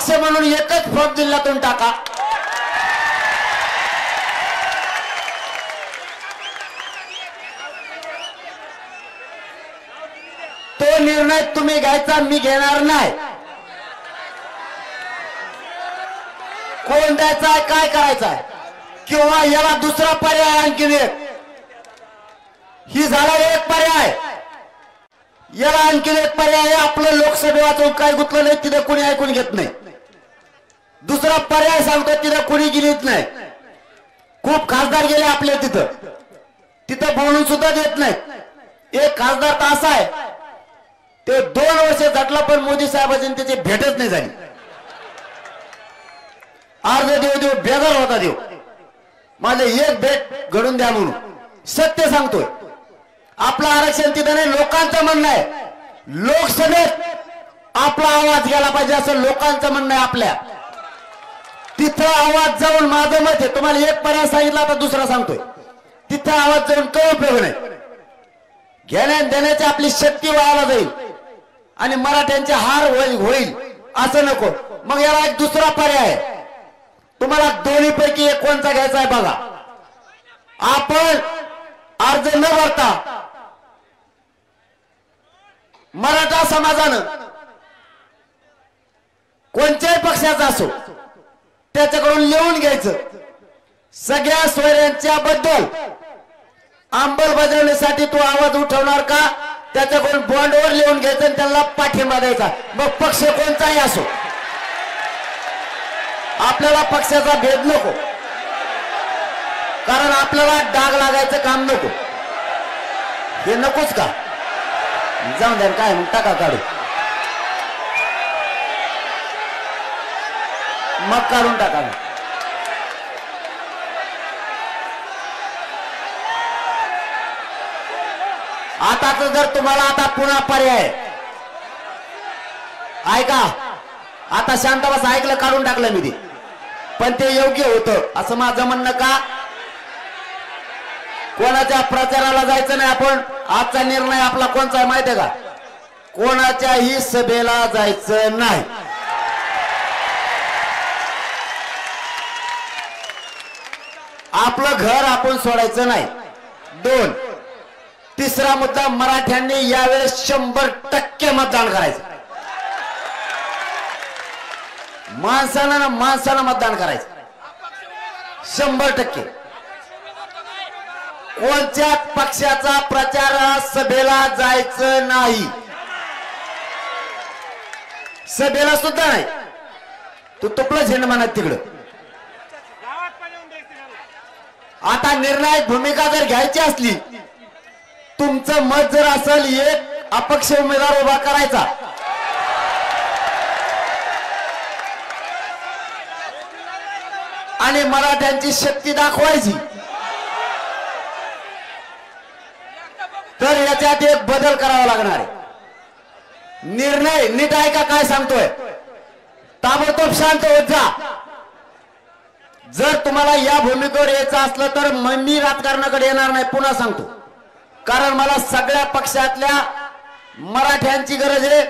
अपक्ष म्हणून एकच फॉर्म जिल्ह्यातून टाका. तो निर्णय तुम्ही घ्यायचा, मी घेणार नाही. कोण द्यायचा, काय करायचं, किंवा याला दुसरा पर्याय आणखीन एक. ही झाला एक पर्याय. याला आणखीन एक पर्याय, आपलं लोकसभा वाचून काय गुतलं नाही, तिथे कोणी ऐकून घेत नाही. दुसरा पर्याय सांगतो, तिथे कोणी गेलीच नाही. खूप खासदार गेले आपले तिथं, तिथं बोलून सुद्धा देत नाही. एक खासदार तर असा आहे, ते 2 वर्ष झटला पण मोदी साहेबांची त्याची भेटच नाही झाली. अर्ध देव बेजार होता देव, माझे एक भेट घडून द्या म्हणून. सत्य सांगतोय, आपलं आरक्षण तिथं नाही, लोकांचं म्हणणं आहे. लोकसभेत आपला आवाज गेला पाहिजे असं लोकांचं म्हणणं आहे. आपल्या तिथं आवाज जाऊन, माझं मत आहे, तुम्हाला एक पर्याय सांगितला, आता दुसरा सांगतोय. तिथं आवाज जाऊन काही उपयोग नाही. घेण्या देण्याची आपली शक्ती वायाला जाईल आणि मराठ्यांचे हार होईल असं नको. मग याला एक दुसरा पर्याय आहे. तुम्हाला दोन्ही पैकी एक कोणता घ्यायचा आहे बघा. आपण अर्ज न भरता मराठा समाजानं कोणत्याही पक्षाचा असो त्याच्याकडून लिहून घ्यायचं, सगळ्या सोयऱ्यांच्या बद्दल अंमलबजावणीसाठी तू आवाज उठवणार का, त्याच्याकडून बॉन्डवर लिहून घ्यायचं आणि त्याला पाठिंबा द्यायचा. मग पक्ष कोणताही असो, आपल्याला पक्षाचा भेद नको, कारण आपल्याला डाग लागायचं काम नको. हे नकोच का, जाऊन द्या, काय मग टाका काढू, मग काढून टाका. आता जर तुम्हाला आता पुन्हा पर्याय ऐका, आता शांत बस, ऐकलं, काढून टाकलं मी ते, पण ते योग्य होतं असं माझं म्हणणं का. कोणाच्या प्रचाराला जायचं नाही आपण. आजचा निर्णय आपला कोणता आहे माहिती आहे का, कोणाच्याही सभेला जायचं नाही. आपलं घर आपण सोडायचं नाही. 2, तिसरा मुद्दा, मराठ्यांनी यावेळेस 100% मतदान करायचं. माणसानं मतदान करायचं 100%. कोणत्याच पक्षाचा प्रचार सभेला जायचं नाही, सभेला सुद्धा नाही. तू तुपलं झेंड म्हणत तिकडं. आता निर्णायक भूमिका जर घ्यायची असली, तुमचं मत जर असेल एक अपक्ष उमेदवार उभा करायचा, आणि मराठ्यांची शक्ती दाखवायची, तर याच्यात एक बदल करावा लागणार आहे. निर्णय नीट ऐका काय सांगतोय, ताबडतोब शांत होत जा. जर तुम्हाला या भूमिकेवर यायचं असलं तर मी राजकारणाकडे येणार नाही, पुन्हा सांगतो. कारण मला सगळ्या पक्षातल्या मराठ्यांची गरज आहे,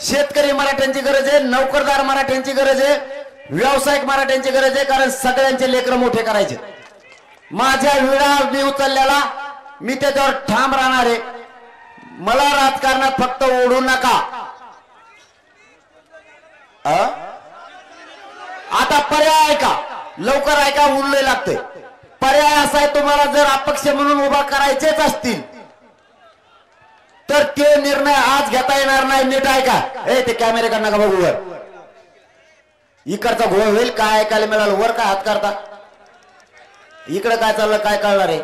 शेतकरी मराठ्यांची गरज आहे, नोकरदार मराठ्यांची गरज आहे, व्यावसायिक मराठ्यांची गरज आहे. कारण सगळ्यांचे लेकर मोठे करायचे. माझ्या विडा मी उचललेला, मी त्याच्यावर ठाम राहणार आहे. मला राजकारणात फक्त ओढू नका. आता पर्याय ऐका, लवकर ऐका, उरले लागते. पर्याय असा आहे, तुम्हाला जर अपक्ष म्हणून उभा करायचेच असतील तर ते निर्णय आज घेता येणार नाही. नीट ऐका. ते कॅमेऱ्याकडे नका बघू, वर इकडचा घोळ होईल. काय ऐकायला मिळालं, वर काय हात करता, इकडे काय चाललं काय कळणार आहे.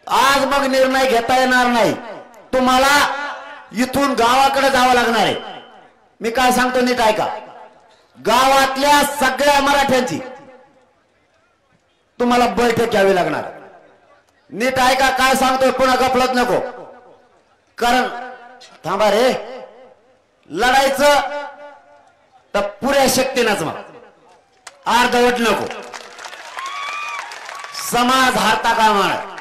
आज मग निर्णय घेता येणार नाही, तुम्हाला इथून गावाकडे जावं लागणार आहे. मी काय सांगतो नीट ऐका. गावातल्या सगळ्या मराठ्यांची तुम्हाला बैठक घ्यावी लागणार. नीट ऐका काय सांगतोय, पुन्हा गफलत नको. कारण थांबा रे, लढायचं तर पुऱ्या शक्तीनंच, मग अर्धवट नको. समाज हारता कामा नये.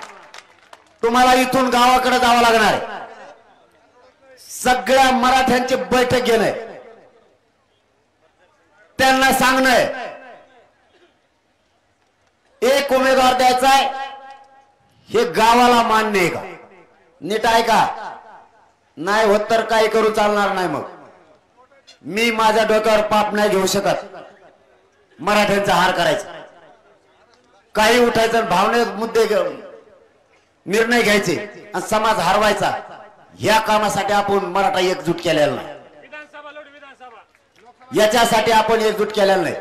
तुम्हाला इथून गावाकडे जावं लागणार आहे. सगळ्या मराठ्यांची बैठक घेणं, त्यांना सांगणं एक उमेदवार द्यायचा आहे, हे गावाला मान्य आहे का? नीट आहे का? नाही होत तर काही करू चालणार नाही. मग मी माझ्या डोक्यावर पाप नाही घेऊ शकत. मराठ्यांचा हार करायचा, काही उठायचं, भावने मुद्दे निर्णय घ्यायचे आणि समाज हरवायचा. या कामासाठी आपण मराठा एकजूट केलेला नाही. याच्यासाठी आपण एकजूट केलेला नाही.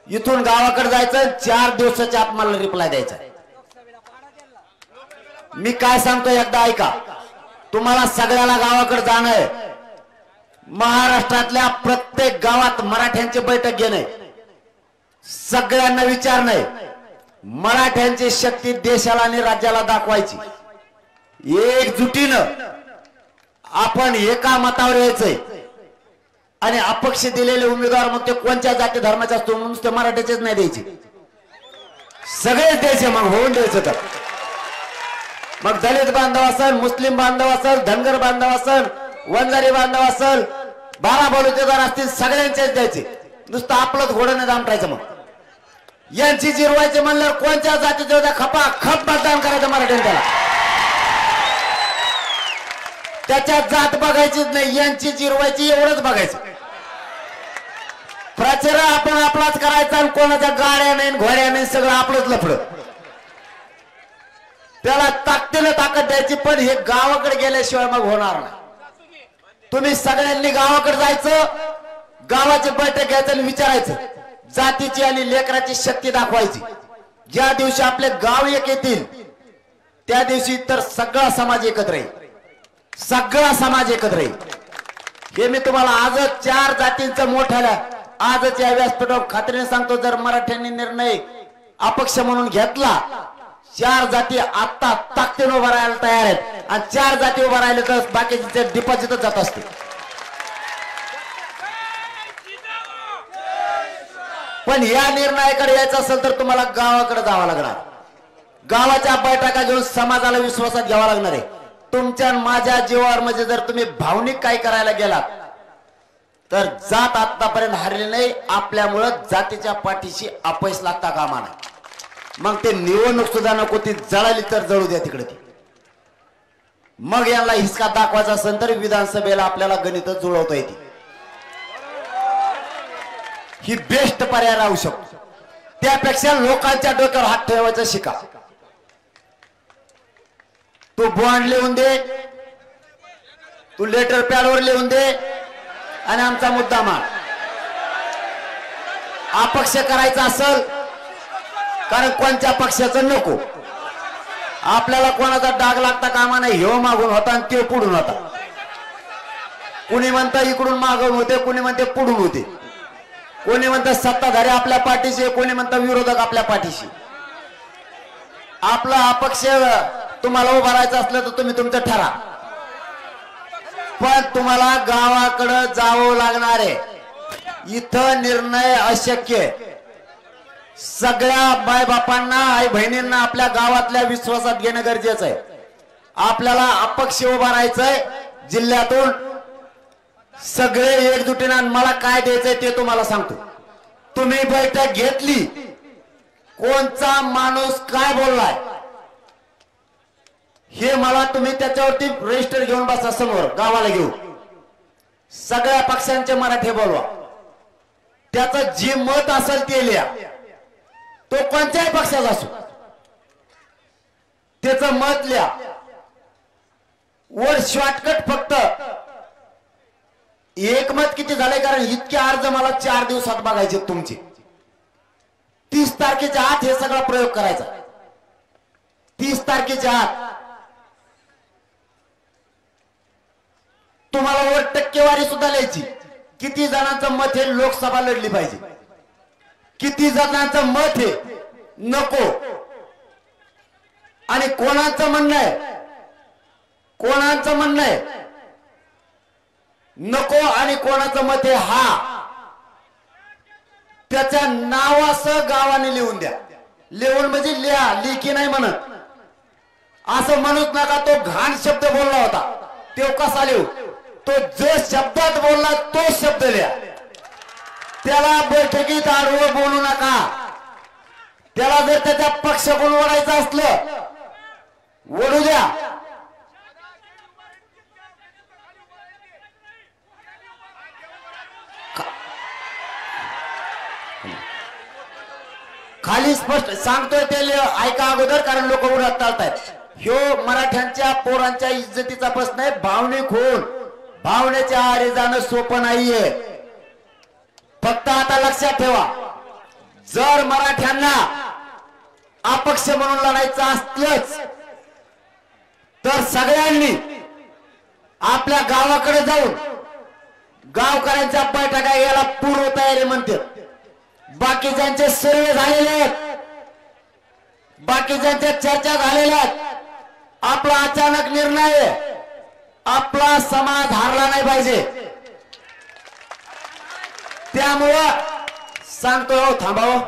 इथून गावाकडे जायचं, 4 दिवसाच्या आत मला रिप्लाय द्यायचा. मी काय सांगतो एकदा ऐका. तुम्हाला सगळ्याला गावाकडे जाणं आहे. महाराष्ट्रातल्या प्रत्येक गावात मराठ्यांची बैठक घेणे, सगळ्यांना विचारणे, मराठ्यांची शक्ती देशाला आणि राज्याला दाखवायची. एकजुटीनं आपण एका मतावर यायचंय आणि अपक्ष दिलेले उमेदवार मग ते कोणत्या जाती धर्माचे असतो म्हणून ते मराठ्याचेच नाही द्यायचे, सगळेच द्यायचे. मग होऊन द्यायचं तर मग दलित बांधव असेल, मुस्लिम बांधव असेल, धनगर बांधव असेल, वंजारी बांधव असेल, 12 बलुतेदार असतील, सगळ्यांचेच द्यायचे. नुसतं आपलंच घोडं नाही दामटायचं. मग यांची जिरवायचे म्हणल्यावर कोणत्या जातीचे होत्या खपा खप मतदान करायचं मराठ्यांनी. त्याला त्याच्यात जात बघायचीच नाही, यांची जिरवायची एवढंच बघायचं. प्रचार आपण आपलाच करायचा आणि कोणाच्या गाड्या नाही घोड्या नाही, सगळं आपलंच लफडं. त्याला ताकदीने ताकद द्यायची, पण हे गावाकडे गेल्याशिवाय मग होणार नाही. तुम्ही सगळ्यांनी गावाकडे जायचं, गावाची बैठक घ्यायचं आणि विचारायचं, जातीची आणि लेकराची शक्ती दाखवायची. ज्या दिवशी आपले गाव एक येतील त्या दिवशी तर सगळा समाज एकत्र येईल, सगळा समाज एकत्र येईल. हे मी तुम्हाला आजच 4 जातींचं मोठ्याला आजच या व्यासपीठावर खात्रीने सांगतो. जर मराठ्यांनी निर्णय अपक्ष म्हणून घेतला, 4 जाती आता ताकदीने उभा राहायला तयार आहेत आणि 4 जाती उभा राहिले तर बाकीचे डिपॉझिटच जात असते. पण या निर्णयाकडे यायचं असेल तर तुम्हाला गावाकडे जावं लागणार. गावाच्या बैठका घेऊन समाजाला विश्वासात घ्यावा लागणार आहे. तुमच्या माझ्या जीवावर म्हणजे जर तुम्ही भावनिक काही करायला गेलात तर जात आतापर्यंत हारली नाही. आपल्यामुळे जातीच्या पाठीशी अपयश लागता कामा नये. मग ते निवडणूक सुद्धा नको, ती जळाली तर जळू द्या तिकडे. ती मग यांना हिसका दाखवायचा असेल तर विधानसभेला आपल्याला गणित जुळवता येते. ही बेस्ट पर्याय राहू शकतो. त्यापेक्षा लोकांच्या डोक्यावर हात ठेवायचा शिका. तू बॉन्ड लिहून दे, तू लेटर पॅडवर लिहून दे आणि आमचा मुद्दा मांड. अपक्ष करायचा असेल, कारण कोणत्या पक्षाचं नको. आपल्याला कोणाचा डाग लागता कामा नाही. ह्यो मागून होता आणि ते पुढून होता. कुणी म्हणतं इकडून मागून होते, कुणी म्हणते पुढून होते, कोणी म्हणतं सत्ताधारी आपल्या पाठीशी, कोणी म्हणतं विरोधक आपल्या पाठीशी. आपला अपक्ष तुम्हाला उभा राहायचं असलं तर तुम्ही तुमचं ठरा, पण तुम्हाला गावाकडे जावं लागणार आहे. इथं निर्णय अशक्य. सगळ्या माय बापांना, आई बहिणींना आपल्या गावातल्या विश्वासात घेणं गरजेचं आहे. आपल्याला अपक्ष उभा राहायचंय. जिल्ह्यातून सगळे एकजुटीने मला काय द्यायचंय ते तुम्हाला सांगतो. तुम्ही बैठक घेतली, कोणचा माणूस काय बोललाय हे मला तुम्ही त्याच्यावरती रजिस्टर घेऊन बसा समोर, गावाला घेऊन सगळ्या पक्षांचे मराठी बोलवा. त्याचं जे मत असेल ते लिहा. तो कोणत्याही पक्षाचा असो, त्याचं मत लिहा. वर शॉर्टकट फक्त एक मत किती झाले, कारण इतके अर्ज मला 4 दिवसात बघायचे तुमचे. 30 तारखेच्या आत हे सगळा प्रयोग करायचा. 30 तारखेच्या आत तुम्हाला वर टक्केवारी सुद्धा लिहायची. किती जणांचं मत हे लोकसभा लढली पाहिजे, किती जणांचं मत हे नको, आणि कोणाचं म्हणणं आहे, कोणाचं म्हणणं आहे नको आणि कोणाचं मत आहे हा. त्याच्या नावासह गावाने लिहून द्या. लिहून म्हणजे लिहा, लिखी नाही म्हणत. असं म्हणूच नका तो घाण शब्द बोलला होता तो कसा लिहू. तो जो शब्दात बोलला तो शब्द लिहा. त्याला बैठकीत आडवं बोलू नका. त्याला जर त्याच्या पक्षाकडून ओढायचं असलं ओढू द्या. खाली स्पष्ट सांगतोय ते ऐका अगोदर, कारण लोक उडत चालतायत. ह्यो मराठ्यांच्या पोरांच्या इज्जतीचा प्रश्न आहे. भावनिक होऊन भावनेच्या आहारी जाणं सोपं नाहीये. फक्त आता लक्षात ठेवा, जर मराठ्यांना अपक्ष म्हणून लढायचं असलंच तर सगळ्यांनी आपल्या गावाकडे जाऊन गावकऱ्यांच्या बैठका याला पूर्व तयारी म्हणते. बाकीच्यांचे सर्वे झालेले आहेत, बाकीच्यांच्या चर्चा झालेल्या आहेत. आपला अचानक निर्णय, आपला समाज हारला नाही पाहिजे. त्यामुळं सांगतो थांबाव.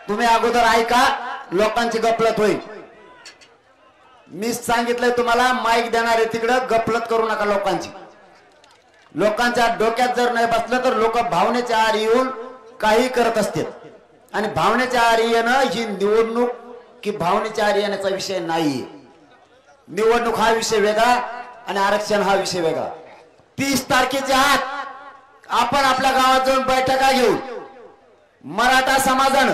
तुम्ही अगोदर ऐका, लोकांची गफलत होईल. मी सांगितलंय तुम्हाला, माईक देणारे तिकडं गफलत करू नका लोकांची. लोकांच्या डोक्यात जर नाही बसलं तर लोक भावनेच्या आहारी येऊन काही करत असतात. आणि भावनेच्या आहारी येणं ही निवडणूक की भावनेच्या आहारी येण्याचा विषय नाहीये. निवडणूक हा विषय वेगळा आणि आरक्षण हा विषय वेगळा. 30 तारखेच्या आत आपण आपल्या गावात जाऊन बैठका घेऊन मराठा समाजानं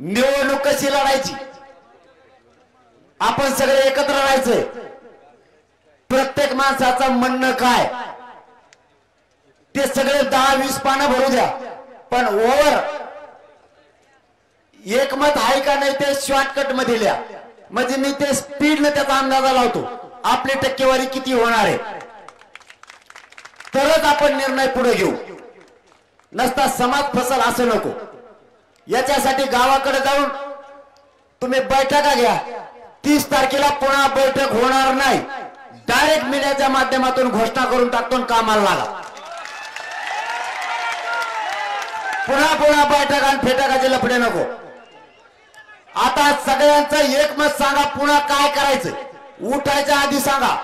निवडणूक कशी लढायची, आपण सगळे एकत्र राहायचंय. प्रत्येक माणसाचं म्हणणं काय ते सगळे 10-20 पानं भरू द्या, पण ओव्हर एकमत आहे का नाही ते शॉर्टकट मध्ये लिहा. म्हणजे मी ते स्पीडने त्याचा अंदाजा लावतो आपली टक्केवारी किती होणार आहे, तरच आपण निर्णय पुढे घेऊ. नसता समाज फसल असं नको. याच्यासाठी गावाकडे जाऊन तुम्ही बैठका घ्या. 30 तारखेला पुन्हा बैठक होणार नाही. डायरेक्ट मीडियाच्या माध्यमातून घोषणा करून टाकतो, कामाला लागा. पुन्हा बैठक आणि फेटकाचे लफडे नको. आता सगळ्यांचं एकमत सांगा, पुन्हा काय करायचं उठायच्या आधी सांगा.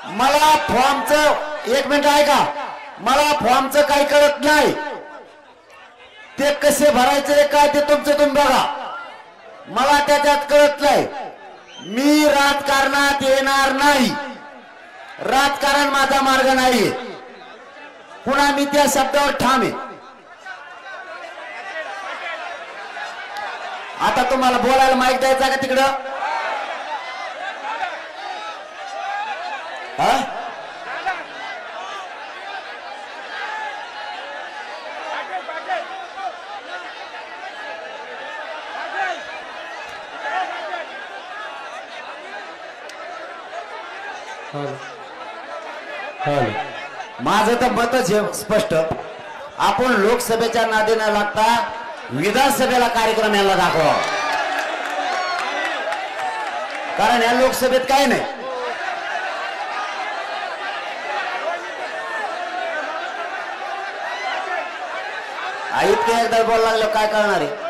मला फॉर्मचं, एक मिनिट ऐका, मला फॉर्मचं काही कळत नाही. ते कसे भरायचे काय ते तुमचं तुम्ही बघा, मला त्याच्यात कळत नाही. मी राजकारणात येणार नाही. राजकारण माझा मार्ग नाहीये. पुन्हा मी त्या शब्दावर ठाम आहे. आता तुम्हाला बोलायला माईक द्यायचा का तिकडं? हा, माझं तर मतच आहे स्पष्ट. आपण लोकसभेच्या नादी न लागता विधानसभेला कार्यक्रम याला दाखवा, कारण या लोकसभेत काय नाही. इतके एकदा बोल लागलं काय करणार आहे.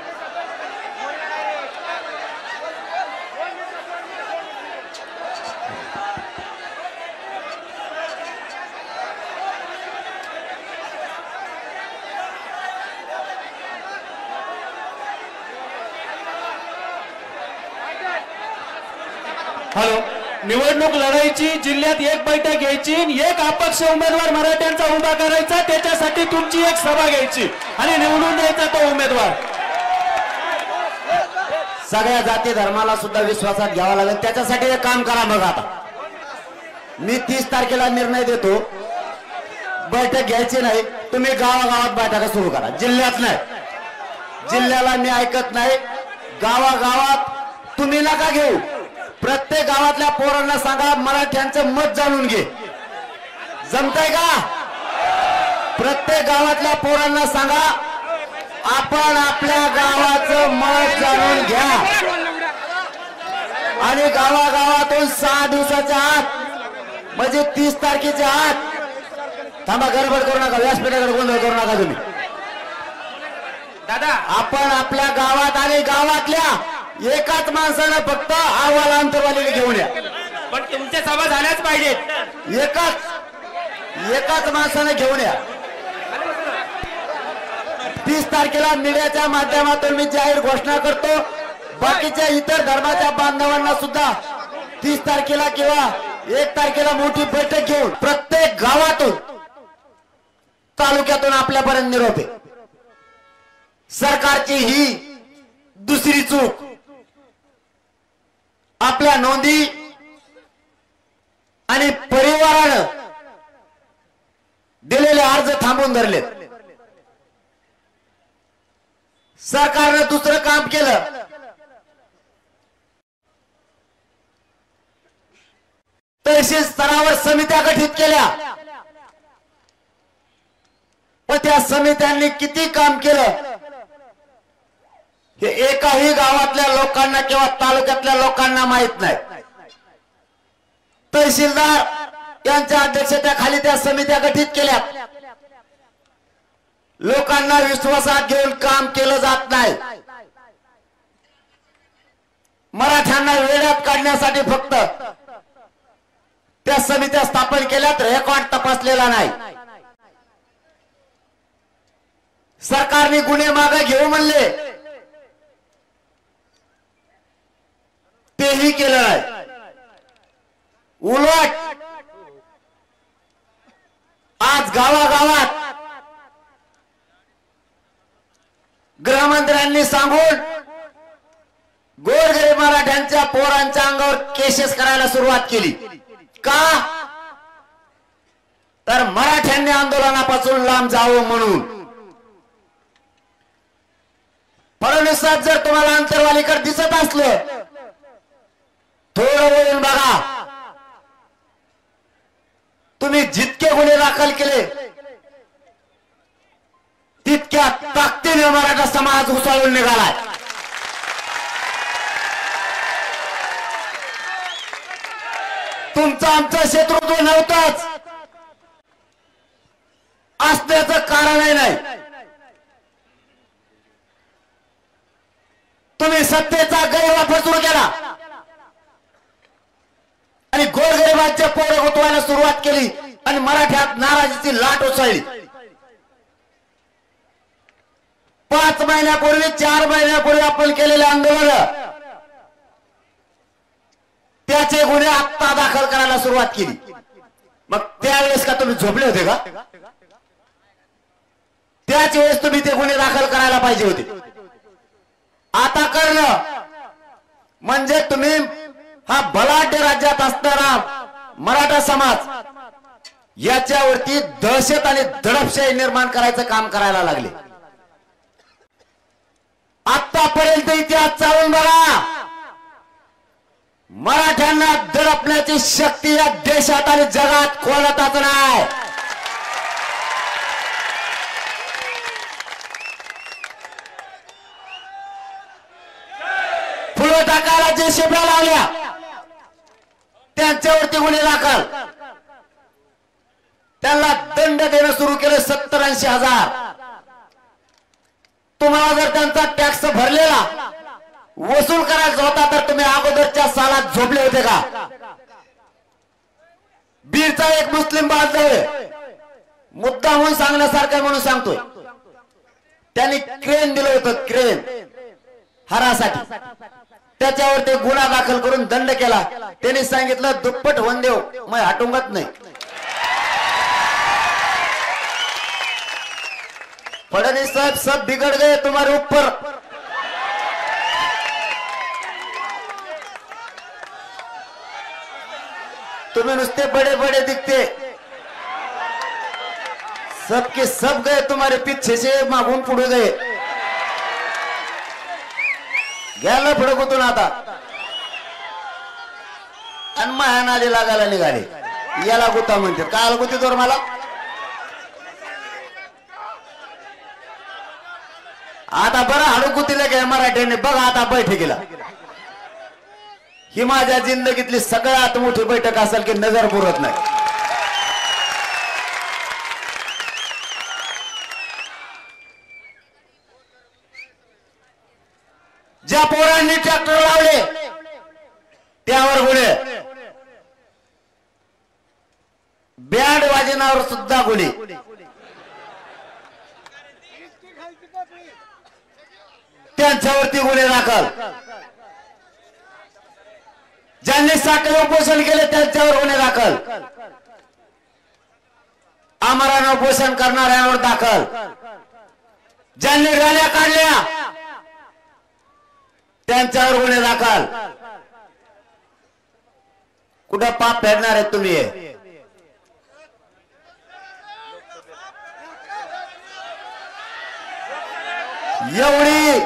हॅलो, निवडणूक लढायची, जिल्ह्यात एक बैठक घ्यायची, एक अपक्ष उमेदवार मराठ्यांचा उभा करायचा, त्याच्यासाठी तुमची एक सभा घ्यायची आणि निवडून द्यायचा तो उमेदवार. सगळ्या जाती धर्माला सुद्धा विश्वासात घ्यावा लागेल. त्याच्यासाठी एक काम करा. मग आता मी 30 तारखेला निर्णय देतो, बैठक घ्यायची नाही. तुम्ही गावागावात बैठका सुरू करा. जिल्ह्यात नाही, जिल्ह्याला मी ऐकत नाही. गावागावात तुम्ही नका घेऊ. प्रत्येक गावातल्या पोरांना सांगा मराठ्यांचं मत जाणून घे. जमतंय का? प्रत्येक गावातल्या पोरांना सांगा आपण आपल्या गावाचं मत जाणून घ्या. आणि गावागावातून 6 दिवसाच्या आत, म्हणजे 30 तारखेच्या आत, थांबा गडबड करू नका, व्यासपीठाकडे गोंधळ करू नका तुम्ही. दादा, आपण आपल्या गावात आणि गावातल्या एकाच माणसानं फक्त अहवाल अंतरवालीला घेऊन या. पण तुमच्या सभा झाल्याच पाहिजेत. एकाच माणसाने घेऊन या. 30 तारखेला मीडियाच्या माध्यमातून मी जाहीर घोषणा करतो, बाकीच्या इतर धर्माच्या बांधवांना सुद्धा 30 तारखेला किंवा 1 तारखेला मोठी बैठक घेऊन प्रत्येक गावातून तालुक्यातून आपल्यापर्यंत निरोप आहे. सरकारची ही दुसरी चूक. आपल्या नोंदी आणि परिवारानं दिलेले अर्ज थांबवून धरले. सरकारनं दुसरं काम केलं. तहसील स्तरावर समित्या गठीत केल्या, पण त्या समित्यांनी किती काम केलं हे एकाही गावातल्या लोकांना किंवा तालुक्यातल्या लोकांना माहित नाही. तहसीलदार यांच्या अध्यक्षतेखाली त्या समित्या गठीत केल्या. लोकांना विश्वासात घेऊन काम केलं जात नाही. मराठ्यांना वेड्यात काढण्यासाठी फक्त त्या समित्या स्थापन केल्यात, रेकॉर्ड तपासलेला नाही. सरकारने गुन्हे मागे घेऊ म्हणले, तेही केलं नाही. उलट आज गावागावात गृहमंत्र्यांनी सांगून गोरगरीब मराठ्यांच्या पोरांच्या अंगावर केसेस करायला सुरुवात केली. का? तर मराठ्यांनी आंदोलनापासून लांब जावं म्हणून. फडणवीस साहेब जर तुम्हाला अंतरवालीकडे दिसत असलं, थोडं वळून बघा. तुम्ही जितके गुन्हे दाखल केले तितक्या ताकदीने मराठा समाज उसळून निघालाय. तुमचं आमचं शत्रुत्व नव्हतंच, असण्याचं कारणही नाही. तुम्ही सत्तेचा गैरवापर सुरू केला आणि गोरगरिबांच्या पोरं गुतवायला सुरुवात केली आणि मराठ्यात नाराजीची लाट उसळली. 5 महिन्यापूर्वी 4 महिन्यापूर्वी आपण केलेले आंदोलन त्याचे गुन्हे आत्ता दाखल करायला सुरुवात केली. मग त्यावेळेस का तुम्ही झोपले होते का? त्याच वेळेस तुम्ही ते गुन्हे दाखल करायला पाहिजे होते. आता करणं म्हणजे तुम्ही हा बलाढ्य राज्यात असणारा मराठा समाज याच्यावरती दहशत आणि दडपशाही निर्माण करायचं काम करायला लागले. आतापर्यंत इतिहास चालून बघा, मराठ्यांना दडपण्याची शक्ती या देशात आणि जगात कोणालाच नाही. फुलं टाकायला जे शिब्या लावल्या त्यांच्यावरती गुन्हे दाखल, त्यांना दंड देणं सुरू केलं 70-80 हजार. तुम्हाला जर त्यांचा टॅक्स भरलेला वसूल करायचा होता तर तुम्ही अगोदरच्या सालात झोपले होते का? बीडचा एक मुस्लिम बांधव मुद्दा म्हणून सांगण्यासारखं म्हणून सांगतोय, त्यांनी क्रेन दिलं होतं, क्रेन हारासाठी. त्याच्यावर ते गुन्हा दाखल करून दंड केला. त्यांनी सांगितलं दुप्पट होऊन देव, मैं हटूंगत नाही. फडणवीस साहब सब बिगड़ गए तुम्हारे ऊपर. तुम्हें नुसते बड़े बड़े दिखते, सबके सब गए तुम्हारे पीछे से, मागून पुढे गए. घ्यायला पुढे कुठून आता आणि माया नादी लागायला निघाले. याला गुता म्हणते. काय गुती तर मला आता बरं हाडू गुतीला घ्या मराठ्याने. बघा आता बैठकीला ही माझ्या जिंदगीतली सगळ्यात मोठी बैठक असेल की नजर पुरत नाही. ज्या पोरांनी ट्रॅक्टर लावले त्यावर गुन्हे, राजीनावर सुद्धा गुन्हे. त्यांच्यावरती गुन्हे दाखल. ज्यांनी साखळी उपोषण केले त्यांच्यावर गुन्हे दाखल. आमरण उपोषण करणाऱ्यांवर दाखल. ज्यांनी रॅल्या काढल्या त्यांच्यावर गुन्हे दाखल. कुठं पाप फेडणार आहेत तुम्ही? एवढी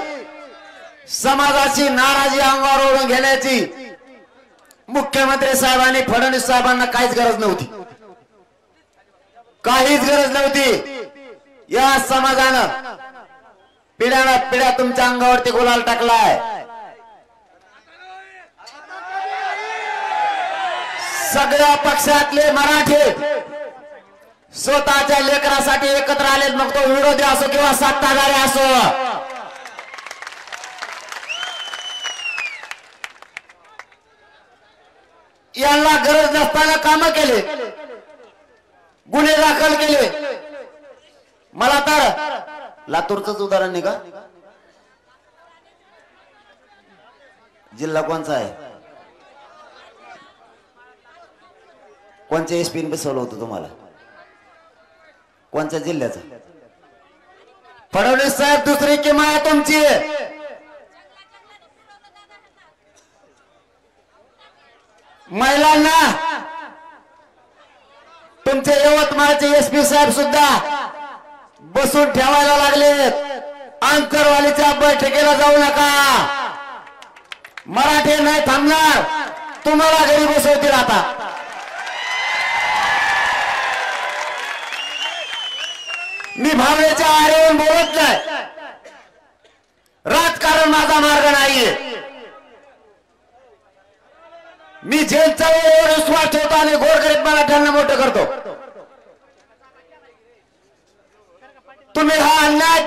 समाजाची नाराजी अंगावर ओढून घेण्याची मुख्यमंत्री साहेबांनी फडणवीस साहेबांना काहीच गरज नव्हती. काहीच गरज नव्हती. या समाजानं पिढ्यानं पिढ्या तुमच्या अंगावरती गुलाल टाकलाय. सगळ्या पक्षातले मराठी स्वतःच्या लेकरासाठी एकत्र आले, मग तो विरोधी असो किंवा सत्ताधारी असो. यांना गरज नसताना कामं केले, गुन्हे दाखल केले. मला तर लातूरच उदाहरण नाही का? जिल्हा कोणचा आहे? कोणत्या एसपीने बसवलं होतं तुम्हाला? कोणत्या जिल्ह्याचा? फडणवीस साहेब दुसरी किंमत आहे तुमची. महिलांना तुमचे यवतमाळचे एसपी साहेब सुद्धा बसून ठेवायला लागलेत. आंतरवालीच्या बैठकीला जाऊ नका. मराठी नाही थांबणार, तुम्हाला घरी बसवतील. आता मी भावनेच्या आरेवरून बोलत नाही. राजकारण माझा मार्ग नाहीये. मी जेलचा विश्वास ठेवतो आणि गोरगरीब मराठ्यांना मोठं करतो. तुम्ही हा अन्याय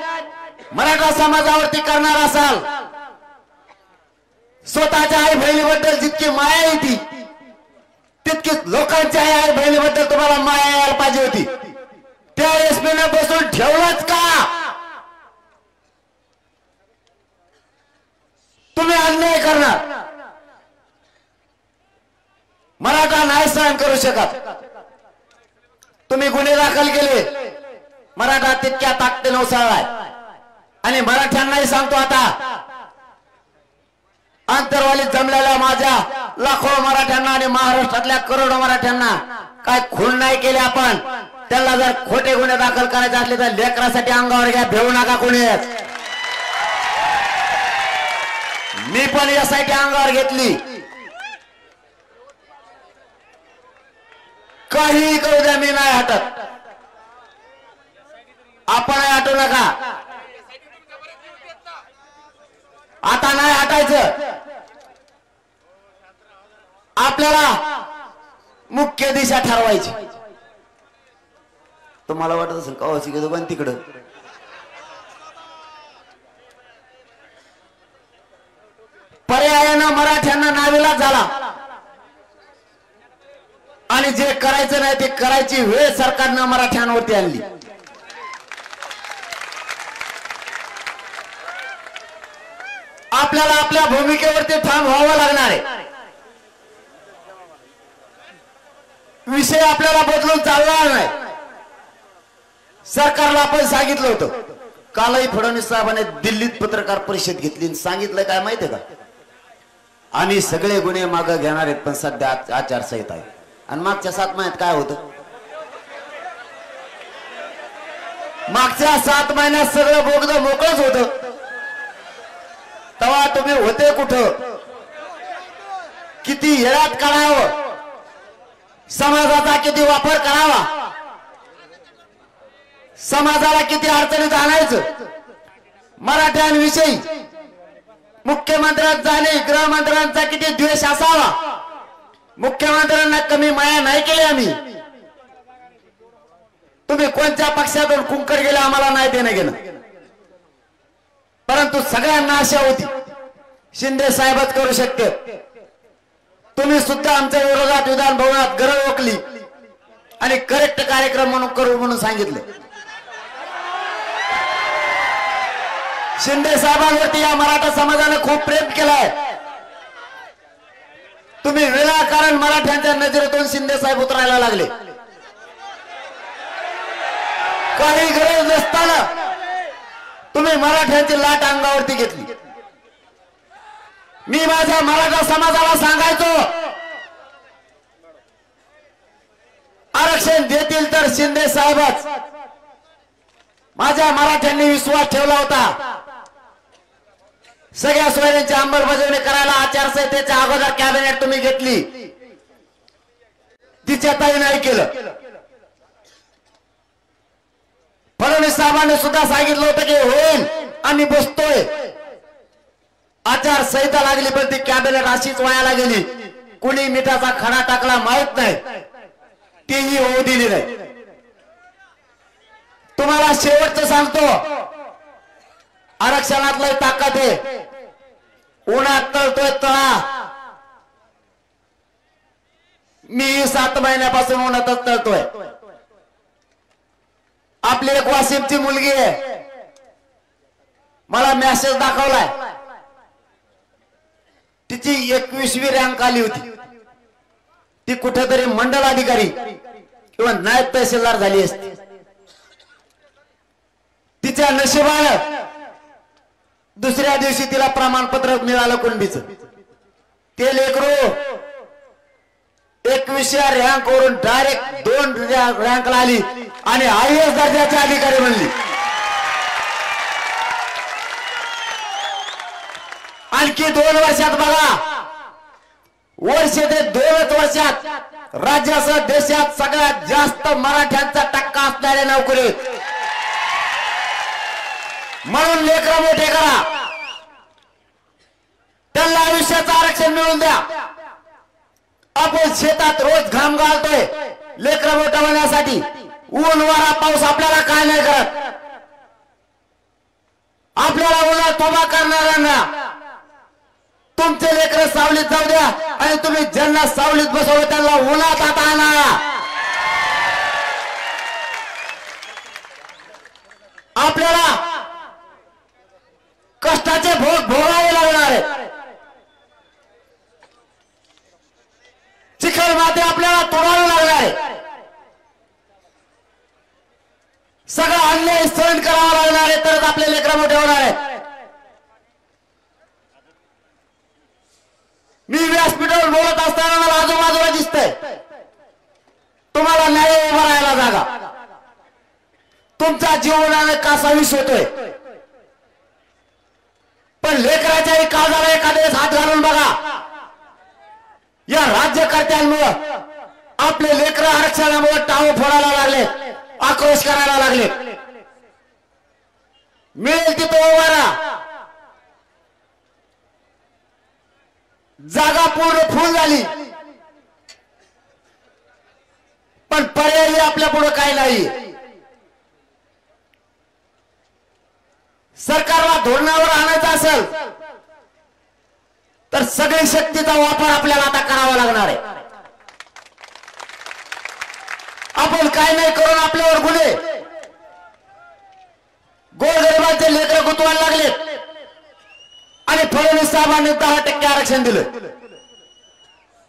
मराठा समाजावरती करणार असाल, स्वतःच्या आई बहिणीबद्दल जितकी माया येते तितकीच लोकांच्या आई बहिणीबद्दल तुम्हाला माया यायला पाहिजे होती. त्या एसपीने बसून ठेवलंच का? तुम्ही अन्याय करणार. मराठा नाही सहन करू शकत. तुम्ही गुन्हे दाखल केले, मराठा तितक्या ताकदीने उसळलाय. आणि मराठ्यांनाही सांगतो, आता आंतरवालीत जमलेल्या माझ्या लाखो मराठ्यांना आणि महाराष्ट्रातल्या करोडो मराठ्यांना काय खून नाही केले आपण. त्यांना जर खोटे गुन्हे दाखल करायचे असले तर लेकरासाठी अंगावर घ्या, भेऊ नका कोणी. मी पण यासाठी अंगावर घेतली. काही करू द्या, मी नाही हटत. आपण हटू नका. आता नाही हटायचं. आपल्याला मुख्य दिशा ठरवायची. तुम्हाला वाटत असेल कवाची घेतो पण तिकडं पर्यायानं मराठ्यांना नाविलाज झाला आणि जे करायचं नाही ते करायची वेळ सरकारनं मराठ्यांवरती आणली. आपल्याला आपल्या भूमिकेवरती ठाम व्हावं लागणार आहे. विषय आपल्याला बदलून चालणार नाही. सरकारला आपण सांगितलं होतं. कालही फडणवीस साहेबांनी दिल्लीत पत्रकार परिषद घेतली. सांगितलं काय माहितीये का? आम्ही सगळे गुन्हे मागे घेणार आहेत, पण सध्या आचारसंहिता आहे. आणि मागच्या 7 महिन्यात काय होतं? मागच्या 7 महिन्यात सगळं बोगदं मोकळच होतं. तेव्हा तुम्ही होते कुठं? किती येळात काढावं, समाजाचा किती वापर करावा, समाजाला किती अडचणीत आणायचं. मराठ्यांविषयी मुख्यमंत्र्यांचा आणि गृहमंत्र्यांचा किती द्वेष असावा. मुख्यमंत्र्यांना कमी माया नाही केली आम्ही. तुम्ही कोणत्या पक्षातून कुंकड गेले आम्हाला नाही देणं घेणं, परंतु सगळ्यांना आशा होती शिंदे साहेबच करू शकते. तुम्ही सुद्धा आमच्या विरोधात विधान भवनात गरज ओकली. आणि करेक्ट कार्यक्रम म्हणून करू म्हणून सांगितलं. शिंदे साहेबांवरती या मराठा समाजाने खूप प्रेम केलंय. तुम्ही विनाकारण मराठ्यांच्या नजरेतून शिंदे साहेब उतरायला लागले. काही गरज नसताना तुम्ही मराठ्यांची लाट अंगावरती घेतली. मी माझ्या मराठा समाजाला सांगायचो, आरक्षण देतील तर शिंदे साहेबच. माझ्या मराठ्यांनी विश्वास ठेवला होता. सगळ्या सोयऱ्यांची अंमलबजावणी करायला आचारसंहितेच्या अगोदर कॅबिनेट तुम्ही घेतली, तिच्या ताई नाही केलं. फडणवीस साहेबांनी सुद्धा सांगितलं होतं की होईल, आम्ही बसतोय. आचारसंहिता लागली पण ती कॅबिनेट अशीच वायाला गेली. कुणी मिठाचा खडा टाकला माहित नाही, तीही होऊ दिली नाही. तुम्हाला शेवटचं सांगतो, आरक्षणातलं ताकद आहे. उन्हात तळतोय तळा. मी 7 महिन्यापासून उन्हातच तळतोय. आपली एक वाशिमची मुलगी आहे, मला मेसेज दाखवलाय. तिची 21वी रँक आली होती. ती कुठेतरी मंडल अधिकारी किंवा नायब तहसीलदार झाली असती. तिच्या नशिबानं दुसऱ्या दिवशी तिला प्रमाणपत्र मिळालं कुणबीचं. ते लेकरू 21व्या रँक वरून डायरेक्ट 2 रँकला आली आणि IAS दर्जाची अधिकारी बनली. आणखी 2 वर्षात बघा, वर्ष ते 2च वर्षात राज्यासह देशात सगळ्यात जास्त मराठ्यांचा टक्का असणाऱ्या नोकरी. म्हणून लेकरं मोठे करा, त्यांना आयुष्याचं आरक्षण मिळवून द्या. आपण शेतात रोज घाम घालतोय लेकरं मोठं होण्यासाठी. ऊन वारा पाऊस आपल्याला काय नाही करत. आपल्याला उन्हात उभा करणाऱ्यांना तुमचे लेकरं सावलीत जाऊ द्या आणि तुम्ही ज्यांना सावलीत बसवलं त्यांना उन्हात आता आणा. आपल्याला कष्टाचे भोग भोगावे लागणार आहे. चिखल माती आपल्याला तोडावे लागणार आहे. सगळं अन्याय सहन करावा लागणार आहे, तरच आपले लेकरं मोठे होणार आहे. मी व्यासपीठावर बोलत असताना मला आजूबाजूला दिसतंय तुम्हाला न्याय उभा राहायला जागा. तुमचा जीवनाने कासावीस होतोय, पण लेकराच्याही काळजाला एखाद्या हात घालून बघा. या राज्यकर्त्यांमुळे आपले लेकरं आरक्षणामुळे टाळू फोडायला लागले, आक्रोश करायला लागले. मिळेल तिथं उभा राहा. जागा पूर्ण फुल झाली, पण पर्यायी आपल्या पुढे काही नाही. सरकारला धोरणावर आणायचं असेल तर सगळी शक्तीचा वापर आपल्याला आता करावा लागणार आहे. आपण काय नाही करून आपल्यावर गुन्हे, गोरगरिबांचे लेकरं गुंतवायला लागले आणि फडणवीस साहेबांनी 10% आरक्षण दिलं.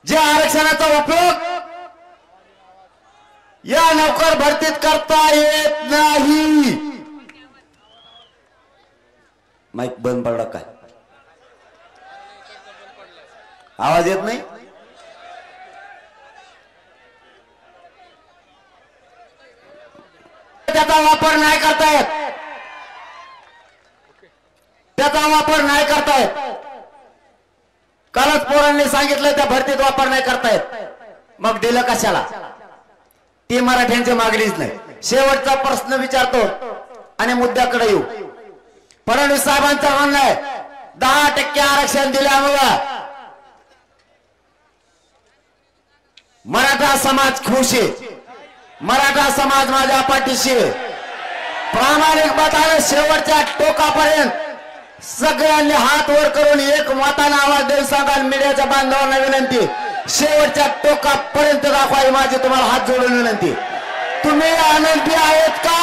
जे आरक्षणाचा उपयोग या नोकर भरतीत करता येत नाही. माईक बंद पडला काय? आवाज येत नाही? त्याचा वापर नाही करतायत, त्याचा वापर नाही करतायत. कालच पोरांनी सांगितलं त्या भरतीत वापर नाही करतायत, मग दिलं कशाला? ती मराठ्यांची मागणीच नाही. शेवटचा प्रश्न विचारतो आणि मुद्द्याकडे येऊ. फडणवीस साहेबांचं म्हणणं आहे 10% आरक्षण दिल्यामुळं मराठा समाज खुश आहे, मराठा समाज माझ्या पाठीशी आहे. प्रामाणिक मताने शेवटच्या टोकापर्यंत सगळ्यांनी हात वर करून एक मताने आवाज देऊन सांगा. मीडियाच्या बांधवांना विनंती, शेवटच्या टोकापर्यंत दाखवा माझी तुम्हाला हात जोडून विनंती, तुम्ही आनंदी आहेत का?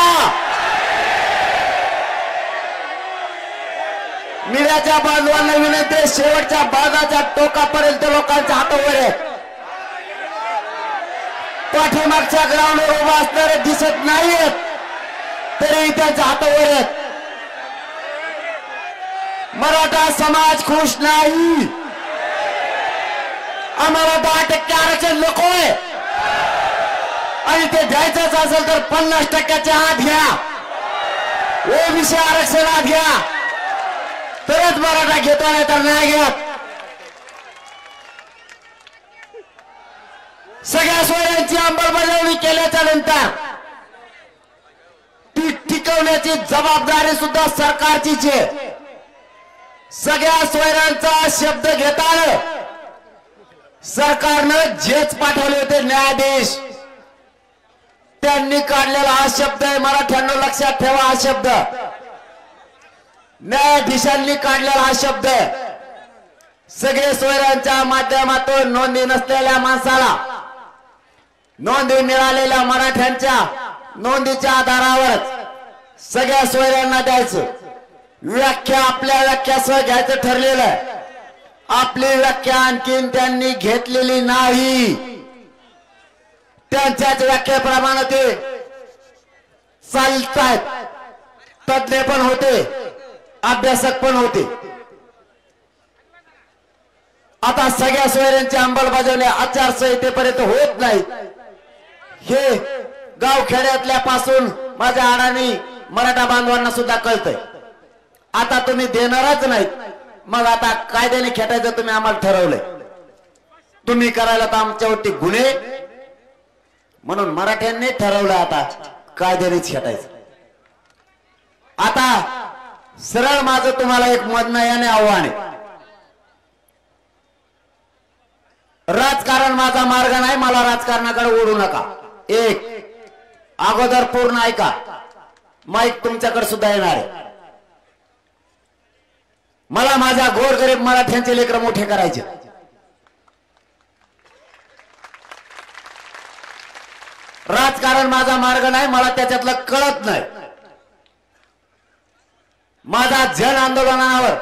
मीडियाच्या बांधवांना विनंती आहे, शेवटच्या बाजाच्या टोकापर्यंत लोकांच्या हातावर आहेत. पाठीमागच्या ग्राउंडवर उभा असणारे दिसत नाहीत तरी त्यांच्या हातावर आहेत. मराठा समाज खुश नाही. आम्हाला 10% आरक्षण नकोय आणि ते द्यायचंच असेल तर 50%च्या आत घ्या. ओबीसी आरक्षणात घ्या तरच मराठा घेतो, नाही तर नाही घेत. सगळ्या सोयऱ्यांची अंमलबजावणी केल्याच्या नंतर ती टिकवण्याची जबाबदारी सुद्धा सरकारचीच आहे. सगळ्या सोयऱ्यांचा शब्द घेताना सरकारनं जेच पाठवले होते न्यायाधीश, त्यांनी काढलेला हा शब्द आहे. मराठ्यांना लक्षात ठेवा, हा शब्द न्यायाधीशांनी काढलेला हा शब्द आहे. सगळे सोयऱ्यांच्या माध्यमातून नोंदी नसलेल्या माणसाला नोंदी मिळालेल्या मराठ्यांच्या नोंदीच्या आधारावर सगळ्या सोयऱ्यांना द्यायचं. व्याख्या आपल्या व्याख्यासह घ्यायचं ठरलेलं आहे. आपली व्याख्या आणखीन त्यांनी घेतलेली नाही. त्यांच्याच व्याख्येप्रमाणे ते चालतायत. तज्ञ पण होते, अभ्यासक पण होते. आता सगळ्या सोयऱ्यांची अंमलबजावणी आचारसंहितेपर्यंत होत नाही हे गावखेड्यातल्या पासून माझ्या अडाणी मराठा बांधवांना सुद्धा कळतंय. आता तुम्ही देणारच नाही, मग आता कायद्याने खेटायचं तुम्ही आम्हाला ठरवलंय. तुम्ही करायला तर आमच्यावरती गुन्हे, म्हणून मराठ्यांनी ठरवलं आता कायद्यानेच खेटायचं. आता सरळ माझं तुम्हाला एक म्हणणं याने आव्हान आहे. राजकारण माझा मार्ग नाही, मला राजकारणाकडे ओढू नका. एक अगोदर पूर्ण ऐका, माईक तुमच्याकडे सुद्धा येणार आहे. मला माझ्या गोरगरीब मराठ्यांचे लेकरं मोठे करायचे. राजकारण माझा मार्ग नाही, मला त्याच्यातलं कळत नाही. माझा जन आंदोलनावर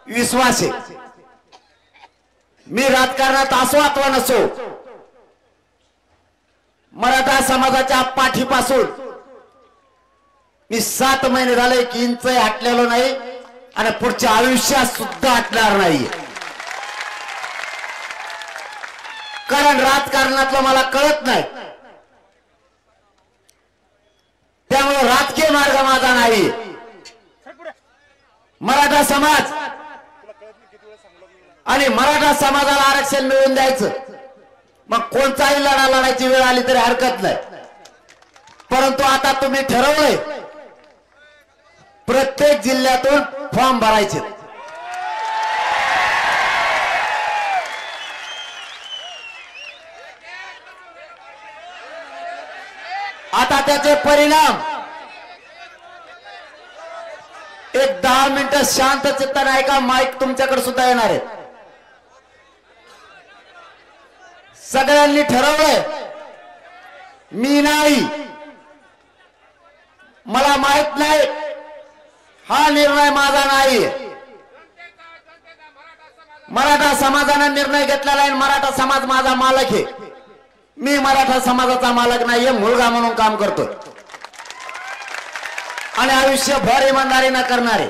विश्वास आहे. मी राजकारणात असो अथवा नसो, मराठा समाजाच्या पाठीपासून मी 7 महिने झाले एक इंचही हटलेलो नाही आणि पुढच्या आयुष्यात सुद्धा हटणार नाही. कारण राजकारणातलं मला कळत नाही, त्यामुळे राजकीय मार्ग माझा नाही. मराठा समाज आणि मराठा समाजाला आरक्षण मिळवून द्यायचं, मग कोणताही लढा लढायची वेळ आली तरी हरकत नाही. परंतु आता तुम्ही ठरवलंय प्रत्येक जिल्ह्यातून फॉर्म भरायचे. आता त्याचे परिणाम एक 10 मिनिटं शांत चित्ताने ऐका. माईक तुमच्याकडे सुद्धा येणार आहे. सगळ्यांनी ठरवलंय, मी नाही, मला माहित नाही, हा निर्णय माझा नाही. मराठा समाजाने निर्णय घेतलेला आहे. मराठा समाज माझा मालक आहे. मी मराठा समाजाचा मालक नाहीये, मुलगा म्हणून काम करतोय आणि आयुष्यभर इमानदारीनं करणारे.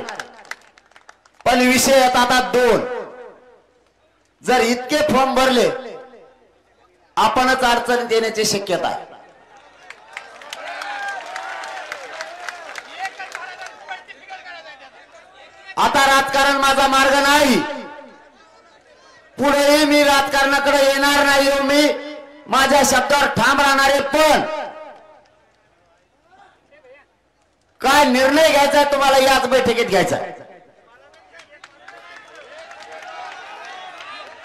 पण विषय येतात आता 2. जर इतके फॉर्म भरले, आपणच अडचणीत येण्याची शक्यता आहे. आता राजकारण माझा मार्ग नाही, पुढेही मी राजकारणाकडे येणार नाही. मी माझ्या शब्दावर ठाम राहणारे. पण काय निर्णय घ्यायचा तुम्हाला याच बैठकीत घ्यायचा.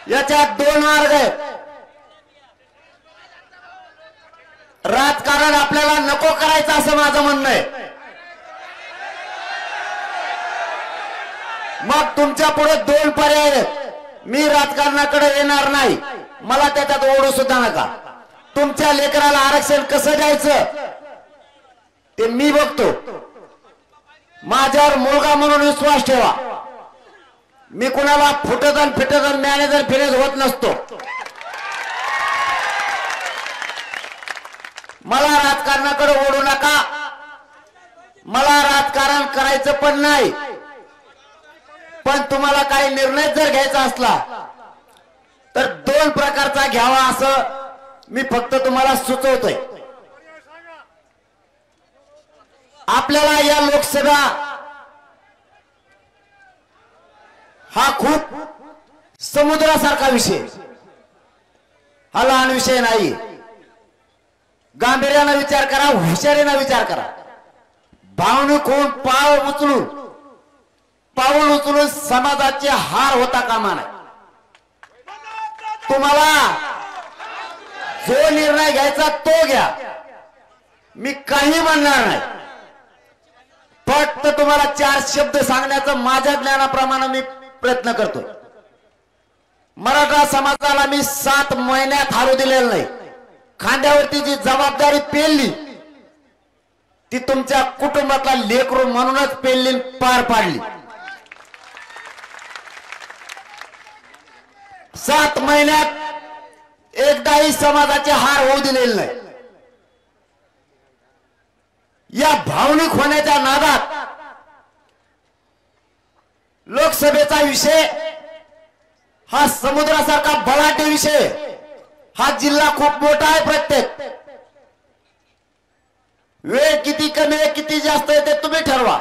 याच्यात 2 मार्ग आहेत. राजकारण आपल्याला नको करायचं असं माझं म्हणणं आहे. मग तुमच्या पुढे 2 पर्याय आहेत. मी राजकारणाकडे येणार नाही, मला त्याच्यात ओढू सुद्धा नका. तुमच्या लेकराला आरक्षण कसं द्यायचं ते मी बघतो. माझ्यावर मुलगा म्हणून विश्वास ठेवा. मी कुणाला फुटदन फिटदन मॅनेजर फिरेज होत नसतो. मला राजकारणाकडे ओढू नका. मला राजकारण करायचं पण नाही. पण तुम्हाला काही निर्णय जर घ्यायचा असला तर दोन प्रकारचा घ्यावा असं मी फक्त तुम्हाला सुचवतोय. आपल्याला या लोकसभा हा खूप समुद्रासारखा विषय, हा लहान विषय नाही. गांभीर्याने विचार करा, हुशारीने विचार करा. भावनिक होऊन पाऊल उचलून समाजाचे हार होता कामा नये. तुम्हाला जो निर्णय घ्यायचा तो घ्या. मी काही म्हणणार नाही. फक्त तुम्हाला 4 शब्द सांगण्याचा माझ्या ज्ञानाप्रमाणे मी प्रयत्न करतो. मराठा समाजाला मी 7 महिन्यात हारू दिलेलं नाही. खांद्यावरती जी जबाबदारी पेलली ती तुमच्या कुटुंबातला लेकरू म्हणूनच पेलली, पार पाडली. 7 महिन्यात एकदाही समाजाचे हार होऊ दिलेले नाही. या भावनिक होण्याच्या नादात लोकसभेचा विषय हा समुद्रासारखा बलाढ्य विषय. हा जिल्हा खूप मोठा आहे. प्रत्येक वेळ किती कमी आहे किती जास्त आहे ते तुम्ही ठरवा.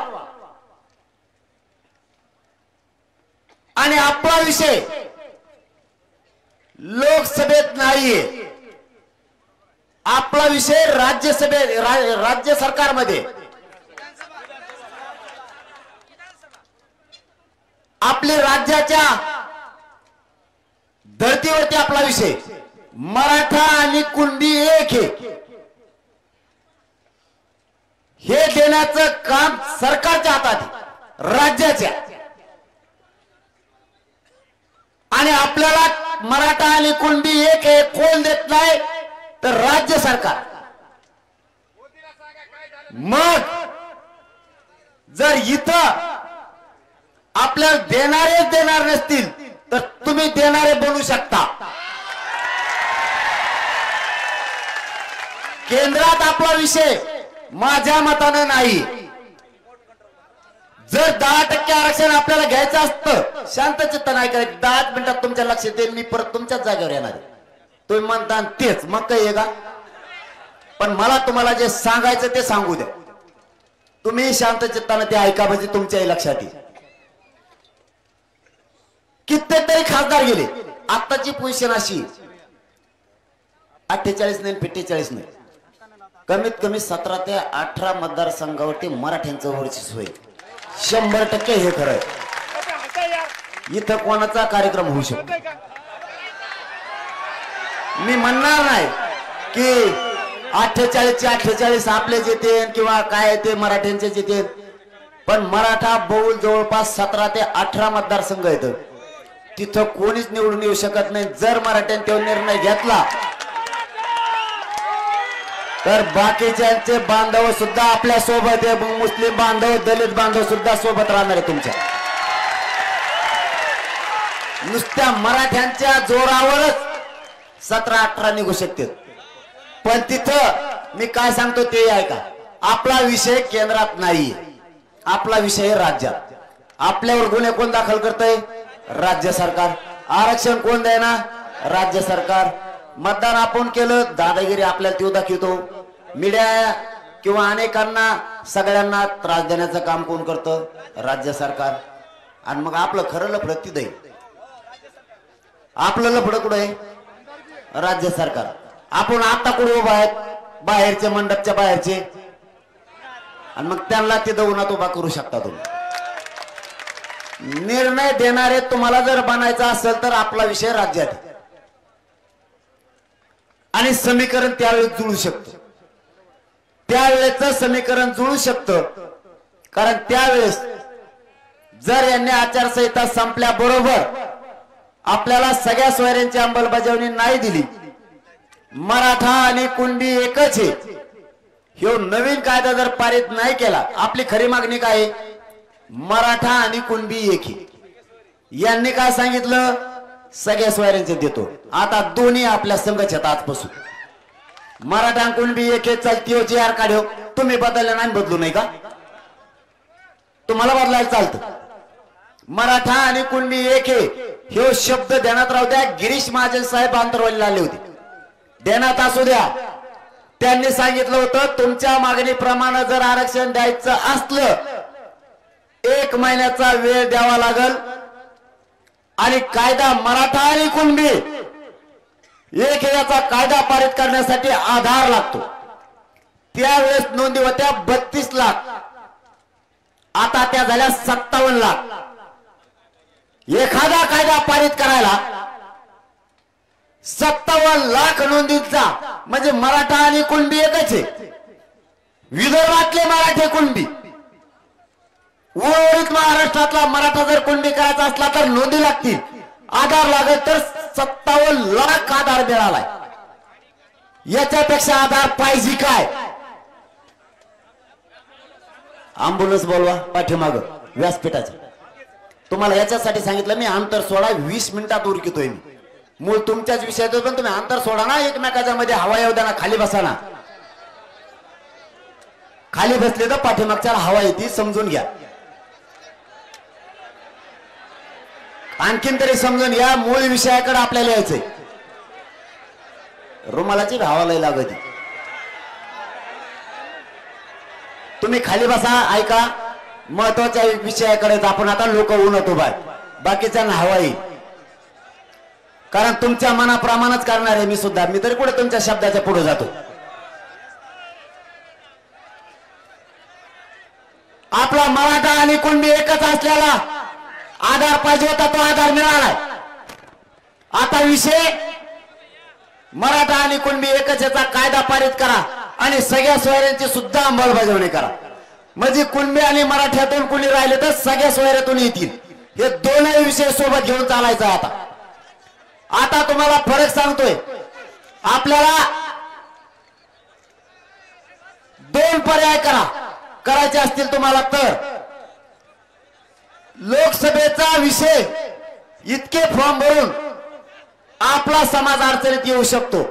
आणि आपला विषय लोकसभेत नाहीये. आपला विषय राज्य सरकारमध्ये. आपल्या राज्याच्या धर्तीवरती आपला विषय. मराठा आणि कुणबी एक आहे हे देण्याचं काम सरकारच्या हातात आहे, राज्याच्या. आणि आपल्याला मराठा आणि कुणबी एक आहे कोण देत नाही तर राज्य सरकार. मग जर इथं आपल्याला देणारेच देणार नसतील तर तुम्ही देणारे बनू शकता. केंद्रात आपला विषय माझ्या मतानं नाही. जर 10% आरक्षण आपल्याला घ्यायचं असतं, शांत चित्त नाही करायचं, 10 मिनिटात तुमच्या लक्षात येईल मी परत तुमच्याच जागेवर येणार आहे. तुम्ही म्हणता तेच मग काय आहे का. पण मला तुम्हाला जे सांगायचं ते सांगू द्या. तुम्ही शांत चित्तानं ते ऐका म्हणजे तुमच्याही लक्षात येईल. कित्येक खासदार गेले. आताची पोझिशन अशी 48 नाही 45 नाही, कमीत कमी 17 ते 18 मतदारसंघावरती मराठ्यांचं वर्चस्व आहे. 100% हे खरं आहे. इथं कोणाचा कार्यक्रम होऊ शकतो. मी म्हणणार नाही की 48चे 48 आपले जेते किंवा काय ते मराठ्यांचे जेते. पण मराठा बहुल जवळपास 17 ते 18 मतदारसंघ आहेत. तिथं कोणीच निवडून येऊ शकत नाही. जर मराठ्यांनी तो निर्णय घेतला तर बाकीच्यांचे बांधव सुद्धा आपल्या सोबत आहे. मुस्लिम बांधव दलित बांधव सुद्धा सोबत राहणार आहे तुमच्या. नुसत्या मराठ्यांच्या जोरावरच 17-18 निघू शकते. पण तिथं मी काय सांगतो ते ऐका. आपला विषय केंद्रात नाही, आपला विषय राज्यात. आपल्यावर गुन्हे कोण दाखल करतंय? राज्य सरकार. आरक्षण कोण देणार? राज्य सरकार. मतदान आपण केलं, दादागिरी आपल्याला तो दाखवतो. मीडिया किंवा अनेकांना सगळ्यांना त्रास देण्याचं काम कोण करतं? राज्य सरकार. आणि मग आपलं खरं लफडं तिथं आहे. आपलं लफडं कुठं आहे? राज्य सरकार. आपण आता कुठे उभा आहेत? बाहेरचे मंडपच्या बाहेरचे. आणि मग त्यांना तिथं उन्हात उभा करू शकता तुम्ही. निर्णय देणारे तुम्हाला जर बनायचा असेल तर आपला विषय राज्यात आहे. आणि समीकरण त्यावेळेस जुळू शकतं. त्यावेळेचं समीकरण जुळू शकतं. कारण त्यावेळेस जर यांनी आचारसंहिता संपल्याबरोबर आपल्याला सगळ्या सोयऱ्यांची अंमलबजावणी नाही दिली, मराठा आणि कुणबी एकच आहे. ह्यो नवीन कायदा जर पारित नाही केला, आपली खरी मागणी काय आहे? मराठा आणि कुणबी एक आहे. यांनी काय सांगितलं? सगळ्या सोयऱ्यांचे देतो. आता दोन्ही आपल्या संघच आहेत आजपासून. मराठा आणि कुणबी एक एक चालती जी आर काढ्यो. तुम्ही बदलला नाही, बदलू नाही का? तुम्हाला बदलायला चालतं. मराठा आणि कुणबी एक आहे ह्यो शब्द ध्यानात राहू द्या. गिरीश महाजन साहेब आंतरवालीला आले होते, ध्यानात असू द्या. त्यांनी सांगितलं होतं तुमच्या मागणीप्रमाणे जर आरक्षण द्यायचं असलं 1 महिन्याचा वेळ द्यावा लागल आणि कायदा मराठा आणि कुणबी एक याचा कायदा पारित करण्यासाठी आधार लागतो. त्यावेळेस नोंदी होत्या 32 लाख, आता त्या झाल्या 57 लाख. एखादा कायदा पारित करायला 57 लाख नोंदीचा म्हणजे मराठा आणि कुणबी एकच आहे. विदर्भातले मराठे कुणबी, उर्वरित महाराष्ट्रातला मराठा जर कुणबी करायचा असला तर नोंदी लागतील, आधार लागेल. तर 57 लाख आधार मिळालाय. याच्यापेक्षा आधार पाहिजे काय? अँब्युलन्स बोलवा पाठीमाग व्यासपीठाच्या. तुम्हाला याच्यासाठी सांगितलं मी, अंतर सोडा. 20 मिनिटात उरकितोय मी. मूळ तुमच्याच विषयात, पण तुम्ही अंतर सोडा ना. एकमेकाच्या मध्ये हवा येऊ द्या ना. खाली बसा ना. खाली बसले तर पाठीमागच्या हवा येते, समजून घ्या. आणखीन तरी समजून घ्या. मूळ विषयाकडे आपल्याला यायचंय. रुमालाची भावाला लागत. तुम्ही खाली बसा, ऐका. महत्वाच्या विषयाकडे आपण आता लोक उन्हत उभा, बाकीच्या हवा येईल. कारण तुमच्या मनाप्रमाणेच करणार आहे मी सुद्धा. मी तरी कुठे तुमच्या शब्दाच्या पुढे जातो. आपला मराठा आणि कुणबी एकच असल्याला आधार पाहिजे होता, तो आधार मिळालाय. आता विषय मराठा आणि कुणबी एकच याचा कायदा पारित करा आणि सगळ्या सोयऱ्यांची सुद्धा अंमलबजावणी करा. म्हणजे कुणबी आणि मराठ्यातून कुणी राहिले तर सगळ्या सोयऱ्यातून येतील. हे दोनही विषय सोबत घेऊन चालायचा. आता तुम्हाला फरक सांगतोय. आपल्याला 2 पर्याय करायचे असतील तुम्हाला तर लोकसभेचा विषय इतके फॉर्म भरून आपला समाज अडचणीत येऊ शकतो.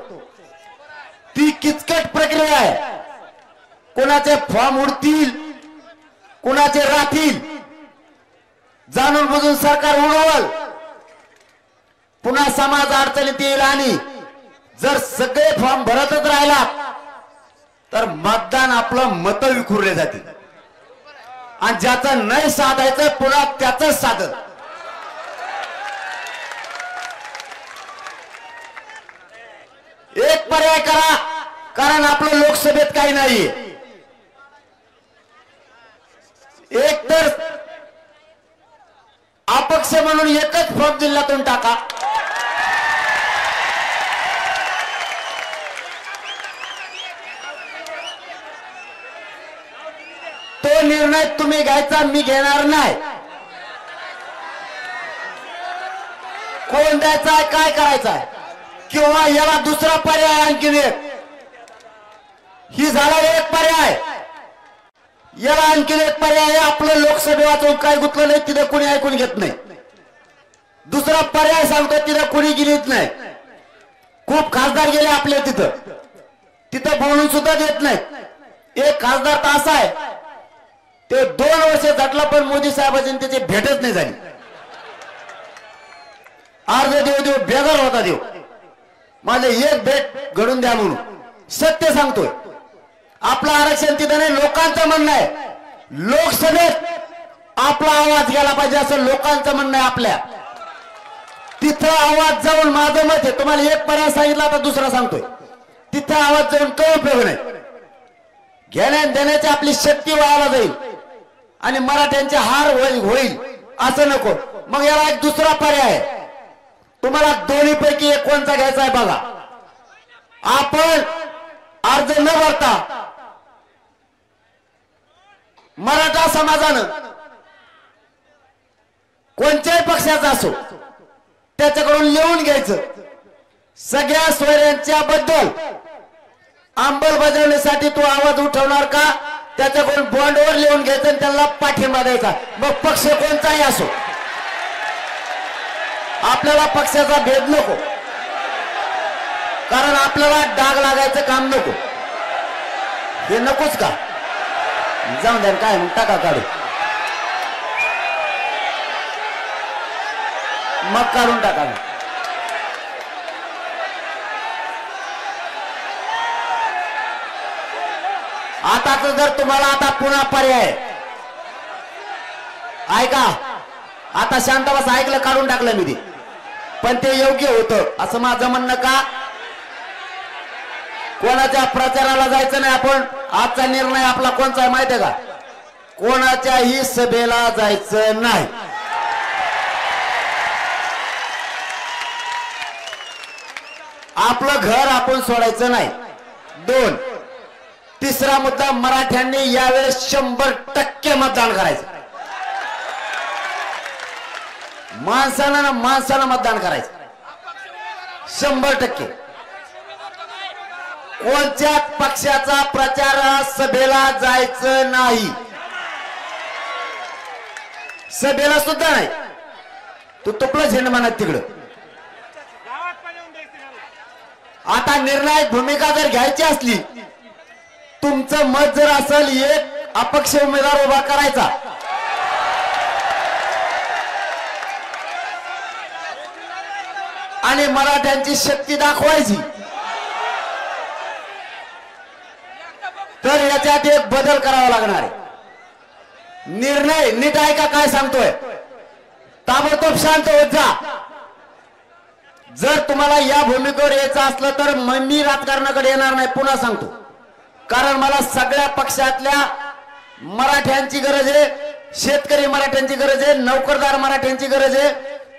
ती किचकट प्रक्रिया आहे. कोणाचे फॉर्म उडतील, कोणाचे राहतील. जाणून बुजून सरकार उडवल, पुन्हा समाज अडचणीत येईल. आणि जर सगळे फॉर्म भरतच राहिला तर मतदान आपलं मत विखुरले जातील. आणि ज्याचं नाही साधायचं पुन्हा त्याच साधन. एक पर्याय करा, कारण आपलं लोकसभेत काही नाहीये. एक तर अपक्ष म्हणून एकच फॉर्म जिल्ह्यातून टाका. तो निर्णय तुम्ही घ्यायचा, मी घेणार नाही. कोण द्यायचा, काय करायचा, किंवा याला दुसरा पर्याय आणखी एक. ही झाला एक पर्याय. याला आणखी एक पर्याय. आपलं लोकसभे वाचून काय गुंतलं नाही, तिथे कोणी ऐकून घेत नाही. दुसरा पर्याय सांगतो, तिथे कोणी गेलीच नाही. खूप खासदार गेले आपले तिथं बोलून सुद्धा देत नाही. एक खासदार तर असा आहे, ते 2 वर्ष झटला पण मोदी साहेबांची त्याची भेटच नाही झाली. अर्ध देव बेजार होता देव. माझे एक भेट घडून द्या म्हणून. सत्य सांगतोय. आपलं आरक्षण तिथं नाही, लोकांचं म्हणणं आहे. लोकसभेत आपला आवाज गेला पाहिजे असं लोकांचं म्हणणं आहे. आपल्या तिथं आवाज जाऊन माझं मत आहे. तुम्हाला एक पर्याय सांगितला, तर दुसरा सांगतोय. तिथं आवाज जाऊन काही उपयोग नाही. घेण्या देण्याची आपली शक्ती वायाला जाईल आणि मराठ्यांचे हार होईल असं नको. मग याला एक दुसरा पर्याय आहे. तुम्हाला दोन्ही पैकी एक कोणता घ्यायचा आहे बघा. आपण अर्ज न भरता मराठा समाजानं कोणत्याही पक्षाचा असो त्याच्याकडून लिहून घ्यायचं सगळ्या सोयऱ्यांच्या बद्दल अंमलबजावणीसाठी तू आवाज उठवणार का? त्याच्याकडून बॉन्डवर लिहून घ्यायचं आणि त्याला पाठिंबा द्यायचा. मग पक्ष कोणताही असो, आपल्याला पक्षाचा भेद नको, कारण आपल्याला डाग लागायचं काम नको. हे नकोच का? जाऊन द्या, काय मग टाका काढू, मग काढून टाका. आता तर जर तुम्हाला आता पुन्हा पर्याय ऐका, आता शांत बस, ऐकलं, काढून टाकलं मी ते, पण ते योग्य होतं असं माझं म्हणणं का? कोणाच्या प्रचाराला जायचं नाही आपण. आजचा निर्णय आपला कोणचा आहे माहितीये का? कोणाच्याही सभेला जायचं नाही. आपलं घर आपण सोडायचं नाही. 2, तिसरा मुद्दा, मराठ्यांनी यावेळेस 100% मतदान करायचं. माणसानं मतदान करायचं 100%. कोणत्याच पक्षाचा प्रचार सभेला जायचं नाही, सभेला सुद्धा नाही. तू तुपलं झेंड म्हणत तिकडं. आता निर्णायक भूमिका जर घ्यायची असली, तुमचं मत जर असेल एक अपक्ष उमेदवार उभा करायचा, आणि मराठ्यांची शक्ती दाखवायची, तर याच्यात एक बदल करावा लागणार आहे. निर्णय नीट ऐका काय सांगतोय, ताबडतोब शांत होत जा. जर तुम्हाला या भूमिकेवर यायचं असलं तर मी राजकारणाकडे येणार नाही, पुन्हा सांगतो. कारण मला सगळ्या पक्षातल्या मराठ्यांची गरज आहे, शेतकरी मराठ्यांची गरज आहे, नोकरदार मराठ्यांची गरज आहे,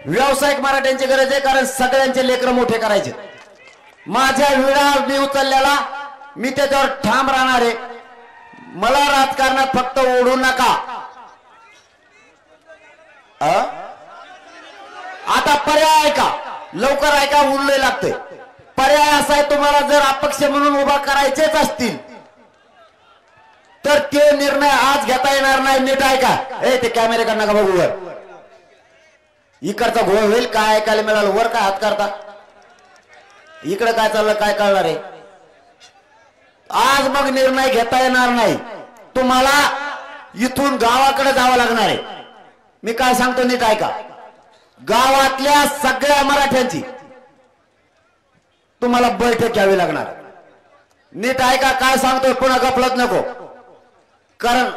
व्यावसायिक मराठ्यांची गरज आहे. कारण सगळ्यांचे लेकर मोठे करायचे. माझ्या विडा मी उचललेला, मी त्याच्यावर ठाम राहणार आहे. मला राजकारणात फक्त ओढू नका. आता पर्याय ऐका, लवकर ऐका, उरले लागते. पर्याय असा आहे, तुम्हाला जर अपक्ष म्हणून उभा करायचेच असतील तर ते निर्णय आज घेता येणार नाही. नीट ऐका. ते कॅमेऱ्याकडे नका बघू, वर इकडचा घोळ होईल. काय ऐकायला मिळालं? वर काय हात करता? इकडे काय चाललं काय कळणार आहे? आज मग निर्णय घेता येणार नाही. तुम्हाला इथून गावाकडे जावं लागणार आहे. मी काय सांगतो नीट ऐका. गावातल्या सगळ्या मराठ्यांची तुम्हाला बैठक घ्यावी लागणार. नीट ऐका काय सांगतोय, पुन्हा गफलत नको. कारण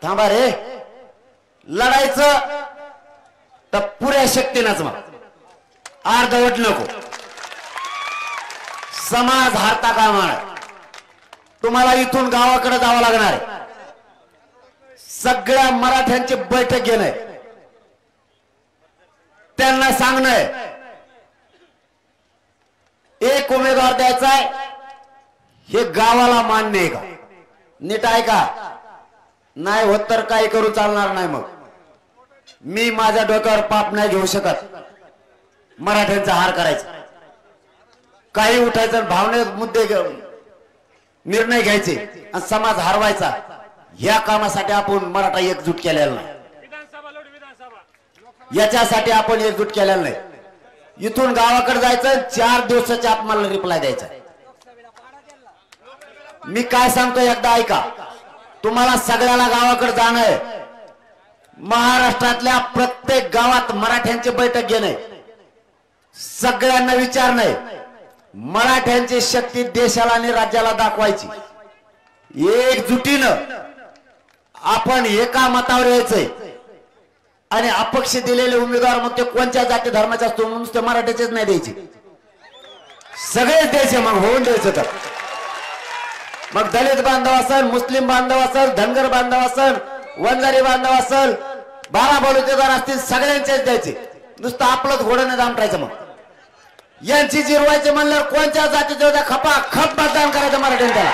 थांबा रे, लढायचं तर पुऱ्या शक्तीनंच, मग अर्धवट नको. समाज हारता कामा नये. तुम्हाला इथून गावाकडे जावं लागणार आहे. सगळ्या मराठ्यांची बैठक घेणं, त्यांना सांगणं एक उमेदवार द्यायचा आहे. हे गावाला मान्य आहे का? नीट ऐका. नाही होत तर काही करू चालणार नाही. मग मी माझ्या डोक्यावर पाप नाही घेऊ शकत. मराठ्यांचा हार करायचा, काही उठायचं, भावने मुद्दे निर्णय घ्यायचे आणि समाज हरवायचा. ह्या कामासाठी आपण मराठा एकजूट केलेला नाही. याच्यासाठी आपण एकजूट केलेला नाही. इथून गावाकडे जायचं, 4 दिवसाच्या आत मला रिप्लाय द्यायचा. मी काय सांगतो एकदा ऐका. तुम्हाला सगळ्याला गावाकडे जाणं आहे. महाराष्ट्रातल्या प्रत्येक गावात मराठ्यांची बैठक घेणे, सगळ्यांना विचारणे, मराठ्यांची शक्ती देशाला आणि राज्याला दाखवायची. एकजुटीनं आपण एका मतावर यायचंय. आणि अपक्ष दिलेले उमेदवार मग ते कोणत्या जाती धर्माचे असतो, नुसते मराठ्याचेच नाही द्यायचे, सगळेच द्यायचे. मग होऊन द्यायचं तर मग दलित बांधव असेल, मुस्लिम बांधव असेल, धनगर बांधव असेल, वंजारी बांधव असेल, 12 बलुतेदार असतील, सगळ्यांचेच द्यायचे. नुसतं आपलंच घोडं नाही दामटायचं. मग यांची जिरवायचे म्हणल्यावर कोणत्या जातीच्या खपा खप मतदान करायचं मराठ्यांना.